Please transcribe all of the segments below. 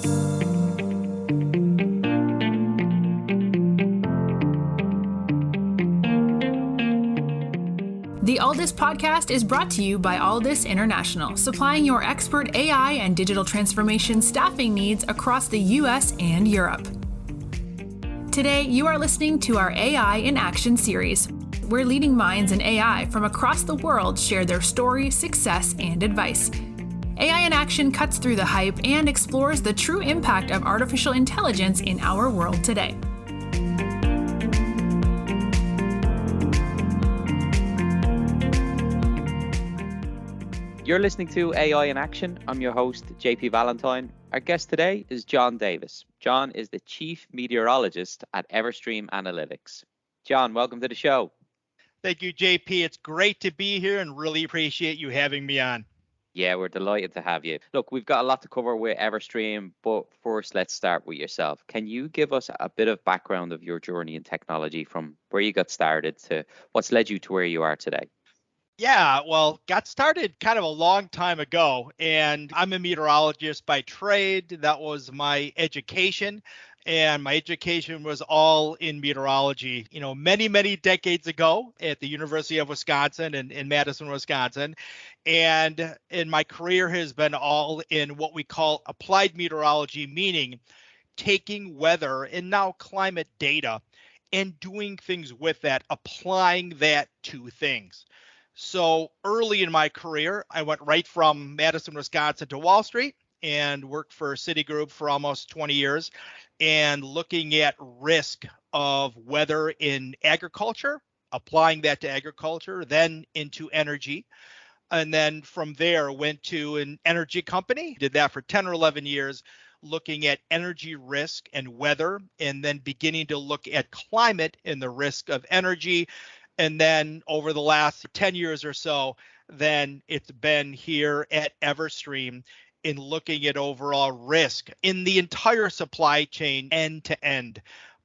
The Alldus podcast is brought to you by Alldus International, supplying your expert AI and digital transformation staffing needs across the US and Europe. Today, you are listening to our AI in Action series, where leading minds in AI from across the world share their story, success, and advice. AI in Action cuts through the hype and explores the true impact of artificial intelligence in our world today. You're listening to AI in Action. I'm your host, JP Valentine. Our guest today is Jon Davis. Jon is the Chief Meteorologist at Everstream Analytics. Jon, welcome to the show. Thank you, JP. It's great to be here and really appreciate you having me on. Yeah, we're delighted to have you. Look, we've got a lot to cover with Everstream, but first, let's start with yourself. Can you give us a bit of background of your journey in technology from where you got started to what's led you to where you are today? Yeah, well, got started kind of a long time ago, and I'm a meteorologist by trade. That was my education, and my education was all in meteorology, many, many decades ago at the University of Wisconsin in Madison, Wisconsin. And my career has been all in what we call applied meteorology, meaning taking weather and now climate data and doing things with that, applying that to things. So early in my career, I went right from Madison, Wisconsin to Wall Street and worked for Citigroup for almost 20 years and looking at risk of weather in agriculture, applying that to agriculture, then into energy. And then from there, went to an energy company, did that for 10 or 11 years, looking at energy risk and weather, and then beginning to look at climate and the risk of energy. And then over the last 10 years or so, then it's been here at Everstream in looking at overall risk in the entire supply chain end to end.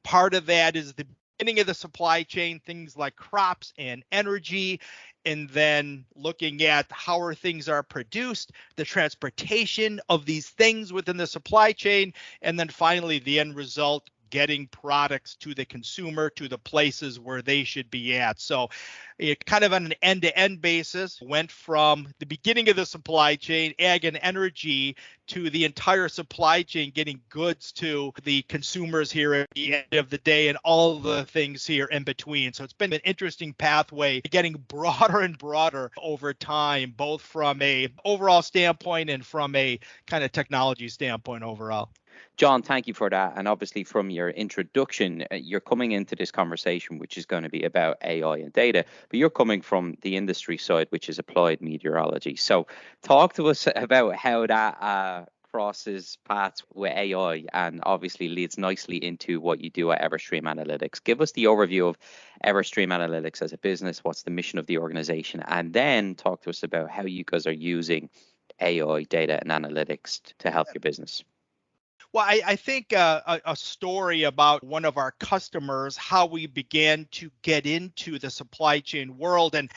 Part of that is the beginning of the supply chain, things like crops and energy, and then looking at how things are produced, the transportation of these things within the supply chain, and then finally the end result, getting products to the consumer, to the places where they should be at. So it kind of on an end-to-end basis went from the beginning of the supply chain, ag and energy, to the entire supply chain, getting goods to the consumers here at the end of the day and all the things here in between. So it's been an interesting pathway, getting broader and broader over time, both from a overall standpoint and from a kind of technology standpoint overall. Jon, thank you for that. And obviously from your introduction, you're coming into this conversation, which is going to be about AI and data, but you're coming from the industry side, which is applied meteorology. So talk to us about how that crosses paths with AI and obviously leads nicely into what you do at Everstream Analytics. Give us the overview of Everstream Analytics as a business, what's the mission of the organization, and then talk to us about how you guys are using AI, data, and analytics to help your business. Well, I think a story about one of our customers, how we began to get into the supply chain world. And,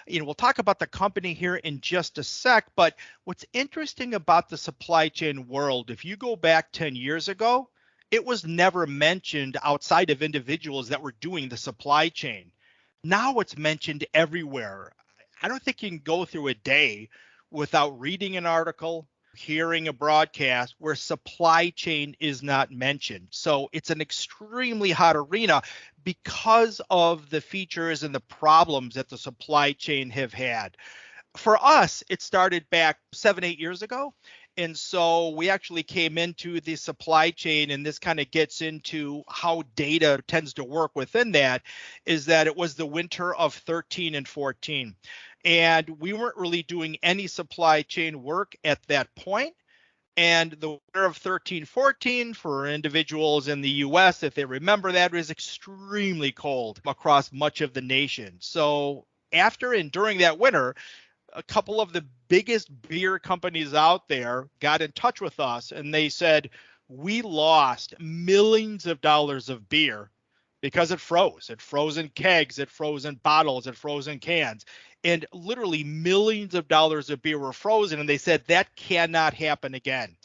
we'll talk about the company here in just a sec. But what's interesting about the supply chain world, if you go back 10 years ago, it was never mentioned outside of individuals that were doing the supply chain. Now it's mentioned everywhere. I don't think you can go through a day without reading an article, hearing a broadcast where supply chain is not mentioned. So it's an extremely hot arena because of the features and the problems that the supply chain have had. For us, it started back 7-8 years ago. And so we actually came into the supply chain, and this kind of gets into how data tends to work within that, is that it was the winter of 13 and 14. And we weren't really doing any supply chain work at that point. And the winter of 13-14 for individuals in the US, if they remember that, was extremely cold across much of the nation. So after and during that winter, a couple of the biggest beer companies out there got in touch with us, and they said, we lost millions of dollars of beer because it froze. It froze in kegs, it froze in bottles, it froze in cans. And literally millions of dollars of beer were frozen. And they said that cannot happen again.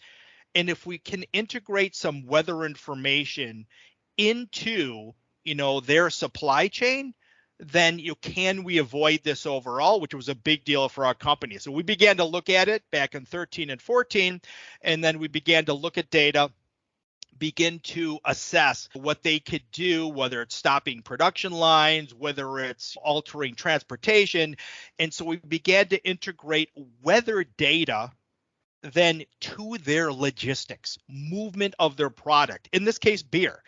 And if we can integrate some weather information into, their supply chain, then can we avoid this overall, which was a big deal for our company. So we began to look at it back in 13 and 14, and then we began to look at data, begin to assess what they could do, whether it's stopping production lines, whether it's altering transportation. And so we began to integrate weather data then to their logistics, movement of their product, in this case, beer.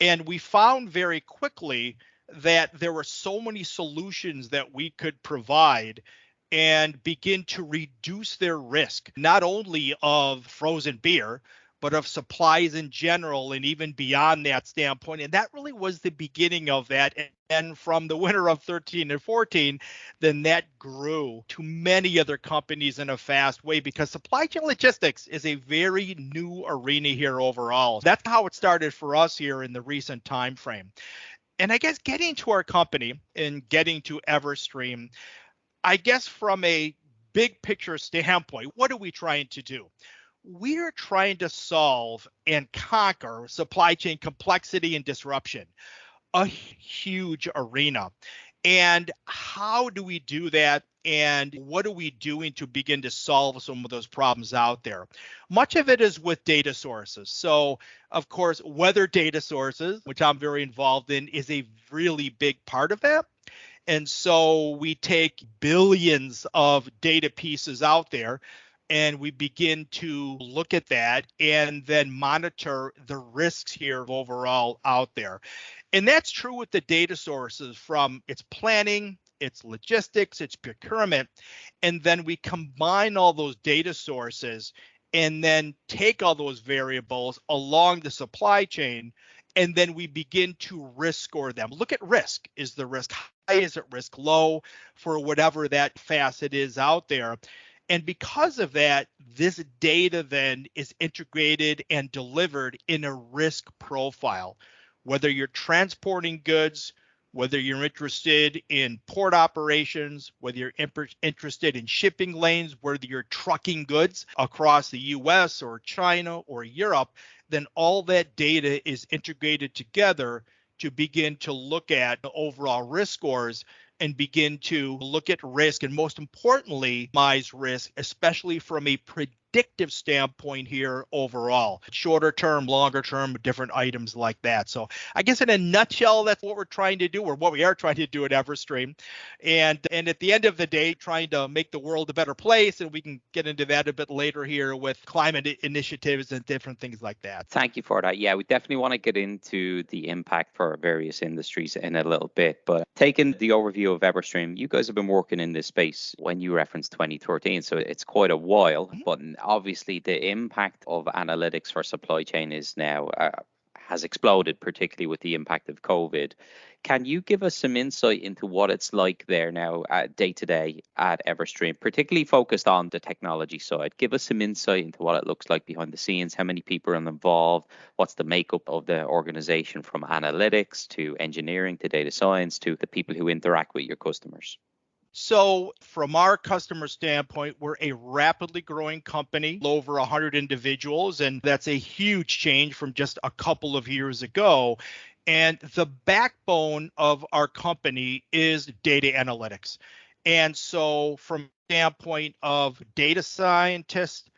And we found very quickly that there were so many solutions that we could provide and begin to reduce their risk, not only of frozen beer, but of supplies in general, and even beyond that standpoint. And that really was the beginning of that. And from the winter of 13 and 14, then that grew to many other companies in a fast way, because supply chain logistics is a very new arena here overall. That's how it started for us here in the recent time frame. And I guess getting to our company and getting to Everstream, I guess from a big picture standpoint, what are we trying to do? We're trying to solve and conquer supply chain complexity and disruption, a huge arena. And how do we do that? And what are we doing to begin to solve some of those problems out there? Much of it is with data sources. So, of course, weather data sources, which I'm very involved in, is a really big part of that. And so we take billions of data pieces out there, and we begin to look at that and then monitor the risks here overall out there. And that's true with the data sources, from its planning, its logistics, its procurement. And then we combine all those data sources and then take all those variables along the supply chain, and then we begin to risk score them. Look at risk. Is the risk high? Is it risk low for whatever that facet is out there? And because of that, this data then is integrated and delivered in a risk profile. Whether you're transporting goods, whether you're interested in port operations, whether you're interested in shipping lanes, whether you're trucking goods across the US or China or Europe, then all that data is integrated together to begin to look at the overall risk scores and begin to look at risk, and most importantly, minimize risk, especially from a predictive standpoint here overall. Shorter term, longer term, different items like that. So I guess in a nutshell, that's what we're trying to do, or what we are trying to do at Everstream. And at the end of the day, trying to make the world a better place, and we can get into that a bit later here with climate initiatives and different things like that. Thank you for that. Yeah, we definitely want to get into the impact for various industries in a little bit. But taking the overview of Everstream, you guys have been working in this space when you referenced 2013, so it's quite a while. But obviously, the impact of analytics for supply chain is now has exploded, particularly with the impact of COVID. Can you give us some insight into what it's like there now day to day at Everstream, particularly focused on the technology side? Give us some insight into what it looks like behind the scenes, how many people are involved, what's the makeup of the organization, from analytics to engineering to data science to the people who interact with your customers. So from our customer standpoint, we're a rapidly growing company, over 100 individuals, and that's a huge change from just a couple of years ago. And the backbone of our company is data analytics. And so from the standpoint of data scientists,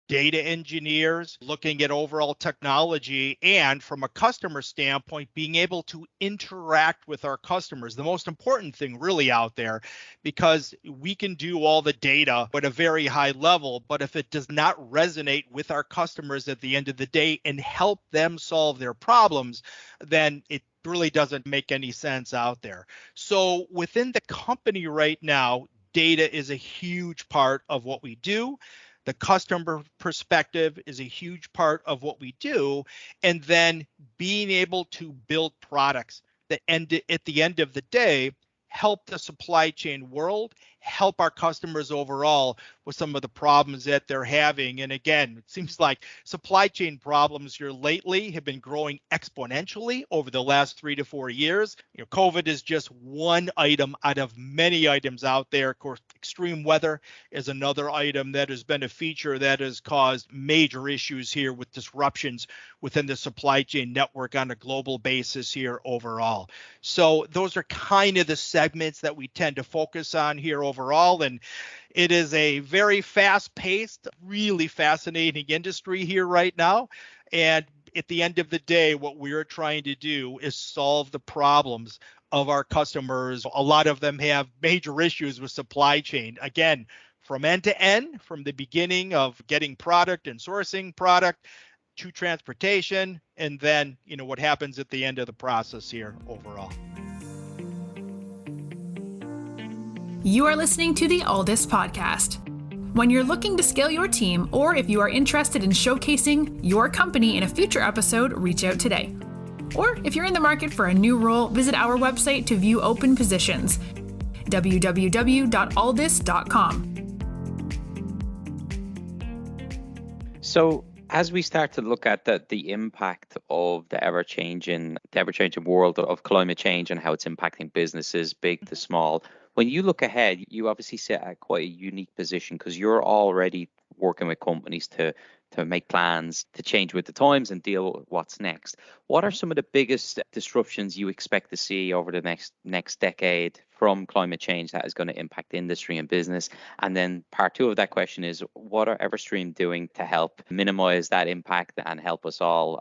data engineers, looking at overall technology, and from a customer standpoint, being able to interact with our customers, the most important thing really out there, because we can do all the data at a very high level, but if it does not resonate with our customers at the end of the day and help them solve their problems, then it really doesn't make any sense out there. So within the company right now, data is a huge part of what we do. The customer perspective is a huge part of what we do. And then being able to build products that at the end of the day, help the supply chain world, help our customers overall with some of the problems that they're having. And again, it seems like supply chain problems here lately have been growing exponentially over the last 3 to 4 years. COVID is just one item out of many items out there. Of course, Extreme weather is another item that has been a feature that has caused major issues here with disruptions within the supply chain network on a global basis here overall. So those are kind of the segments that we tend to focus on here overall. And it is a very fast-paced, really fascinating industry here right now. And at the end of the day, what we're trying to do is solve the problems of our customers. A lot of them have major issues with supply chain. Again, from end to end, from the beginning of getting product and sourcing product to transportation, and then, what happens at the end of the process here overall. You are listening to the Alldus podcast. When you're looking to scale your team, or if you are interested in showcasing your company in a future episode, reach out today. Or if you're in the market for a new role, visit our website to view open positions, www.alldus.com. So as we start to look at the impact of the ever-changing world of climate change and how it's impacting businesses, big to small, when you look ahead, you obviously sit at quite a unique position because you're already working with companies to make plans to change with the times and deal with what's next. What are some of the biggest disruptions you expect to see over the next decade from climate change that is going to impact industry and business? And then part two of that question is, what are Everstream doing to help minimize that impact and help us all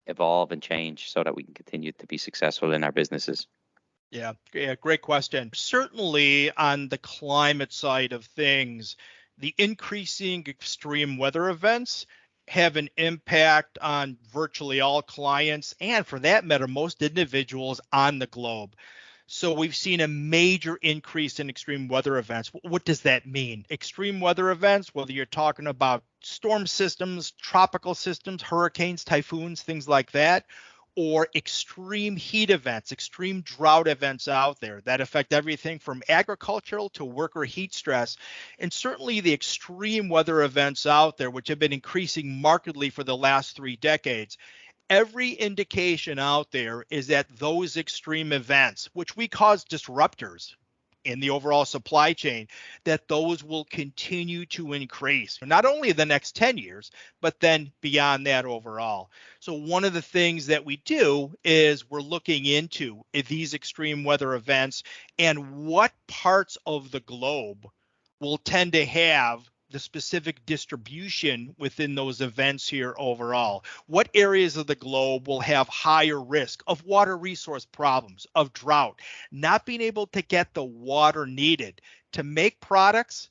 evolve and change so that we can continue to be successful in our businesses? Yeah, great question. Certainly on the climate side of things, the increasing extreme weather events have an impact on virtually all clients and, for that matter, most individuals on the globe. So we've seen a major increase in extreme weather events. What does that mean? Extreme weather events, whether you're talking about storm systems, tropical systems, hurricanes, typhoons, things like that, or extreme heat events, extreme drought events out there that affect everything from agricultural to worker heat stress. And certainly the extreme weather events out there, which have been increasing markedly for the last 3 decades. Every indication out there is that those extreme events, which we cause disruptors in the overall supply chain, that those will continue to increase, not only the next 10 years, but then beyond that overall. So one of the things that we do is we're looking into these extreme weather events and what parts of the globe will tend to have the specific distribution within those events here overall. What areas of the globe will have higher risk of water resource problems, of drought, not being able to get the water needed to make products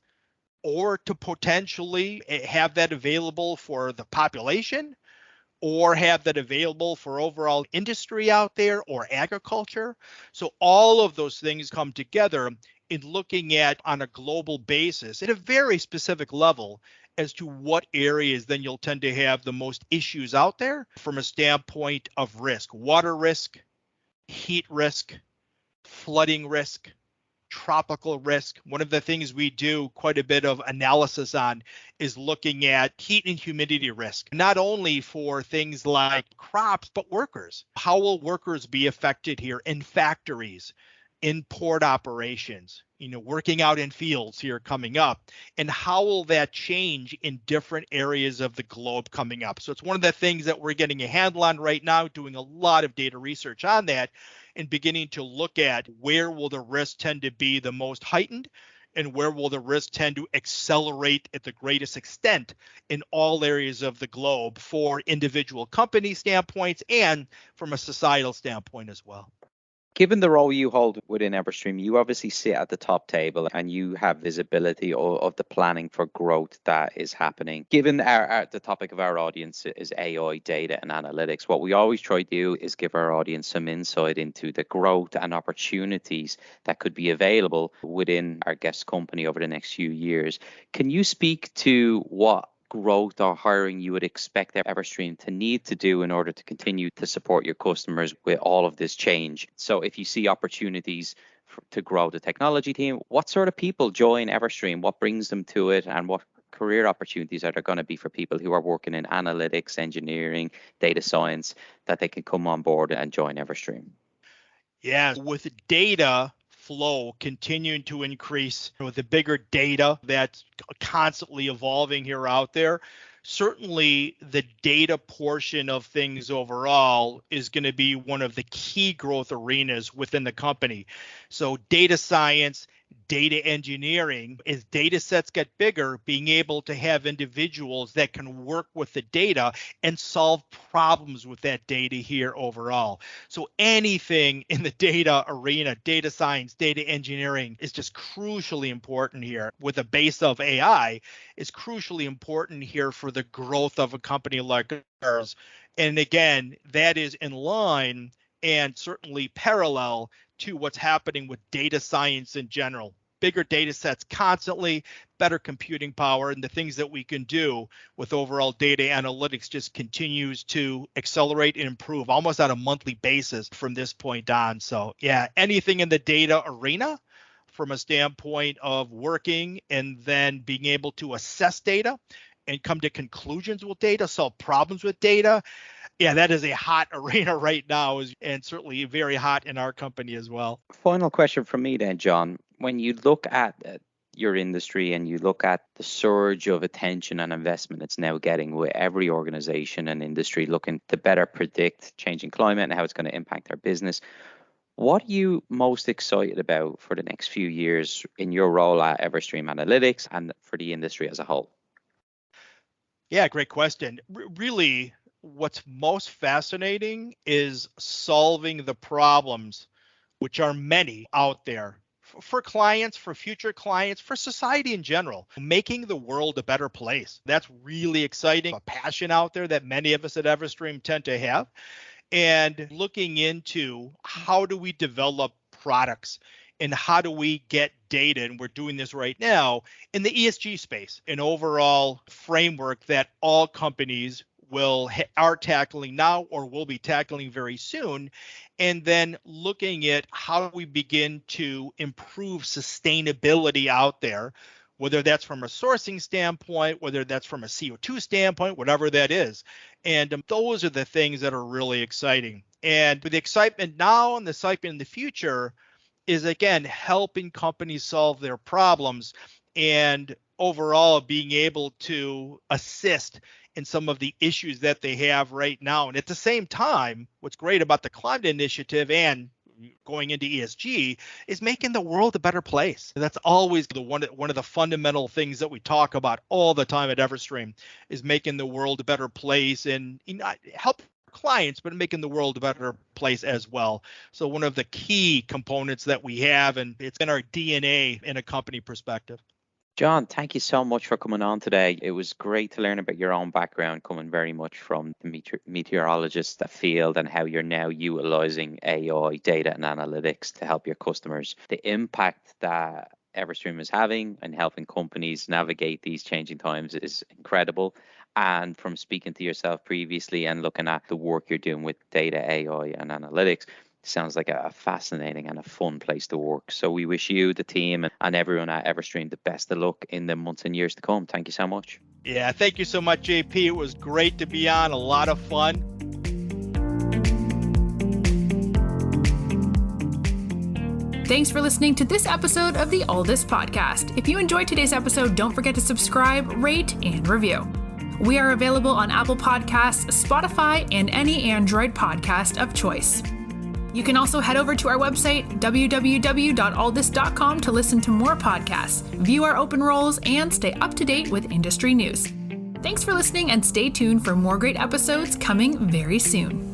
or to potentially have that available for the population or have that available for overall industry out there or agriculture. So all of those things come together in looking at on a global basis at a very specific level as to what areas then you'll tend to have the most issues out there from a standpoint of risk, water risk, heat risk, flooding risk, tropical risk. One of the things we do quite a bit of analysis on is looking at heat and humidity risk, not only for things like crops, but workers. How will workers be affected here in factories, in port operations, working out in fields here coming up, and how will that change in different areas of the globe coming up? So it's one of the things that we're getting a handle on right now, doing a lot of data research on that and beginning to look at where will the risk tend to be the most heightened and where will the risk tend to accelerate at the greatest extent in all areas of the globe for individual company standpoints and from a societal standpoint as well. Given the role you hold within Everstream, you obviously sit at the top table and you have visibility of the planning for growth that is happening. Given the topic of our audience is AI, data and analytics, what we always try to do is give our audience some insight into the growth and opportunities that could be available within our guest company over the next few years. Can you speak to what growth or hiring you would expect Everstream to need to do in order to continue to support your customers with all of this change? So if you see opportunities to grow the technology team, what sort of people join Everstream? What brings them to it? And what career opportunities are there going to be for people who are working in analytics, engineering, data science, that they can come on board and join Everstream? Yeah, with data flow continuing to increase with the bigger data that's constantly evolving here out there. Certainly the data portion of things overall is going to be one of the key growth arenas within the company. So data science, data engineering, as data sets get bigger, being able to have individuals that can work with the data and solve problems with that data here overall. So anything in the data arena, data science, data engineering is just crucially important here. With a base of AI, is crucially important here for the growth of a company like ours. And again, that is in line and certainly parallel to what's happening with data science in general. Bigger data sets constantly, better computing power, and the things that we can do with overall data analytics just continues to accelerate and improve almost on a monthly basis from this point on. So yeah, anything in the data arena from a standpoint of working and then being able to assess data and come to conclusions with data, solve problems with data. Yeah, that is a hot arena right now, and certainly very hot in our company as well. Final question from me then, Jon. When you look at your industry and you look at the surge of attention and investment it's now getting with every organization and industry looking to better predict changing climate and how it's going to impact our business, what are you most excited about for the next few years in your role at Everstream Analytics and for the industry as a whole? Yeah, great question. Really, what's most fascinating is solving the problems, which are many out there, for clients, for future clients, for society in general, making the world a better place. That's really exciting, a passion out there that many of us at Everstream tend to have. And looking into how do we develop products and how do we get data, and we're doing this right now in the ESG space, an overall framework that all companies are tackling now or will be tackling very soon, and then looking at how we begin to improve sustainability out there, whether that's from a sourcing standpoint, whether that's from a CO2 standpoint, whatever that is. And those are the things that are really exciting. And with the excitement now and the excitement in the future is, again, helping companies solve their problems and overall being able to assist in some of the issues that they have right now. And at the same time, what's great about the climate initiative and going into ESG is making the world a better place. That's always one of the fundamental things that we talk about all the time at Everstream, is making the world a better place and help clients, but making the world a better place as well. So one of the key components that we have, and it's in our DNA in a company perspective. Jon, thank you so much for coming on today. It was great to learn about your own background, coming very much from the meteorologist field and how you're now utilizing AI, data and analytics to help your customers. The impact that Everstream is having and helping companies navigate these changing times is incredible. And from speaking to yourself previously and looking at the work you're doing with data, AI and analytics, sounds like a fascinating and a fun place to work. So we wish you, the team, and everyone at Everstream the best of luck in the months and years to come. Thank you so much. Yeah, thank you so much, JP. It was great to be on, a lot of fun. Thanks for listening to this episode of the Alldus podcast. If you enjoyed today's episode, don't forget to subscribe, rate, and review. We are available on Apple Podcasts, Spotify, and any Android podcast of choice. You can also head over to our website, www.alldus.com, to listen to more podcasts, view our open roles, and stay up to date with industry news. Thanks for listening, and stay tuned for more great episodes coming very soon.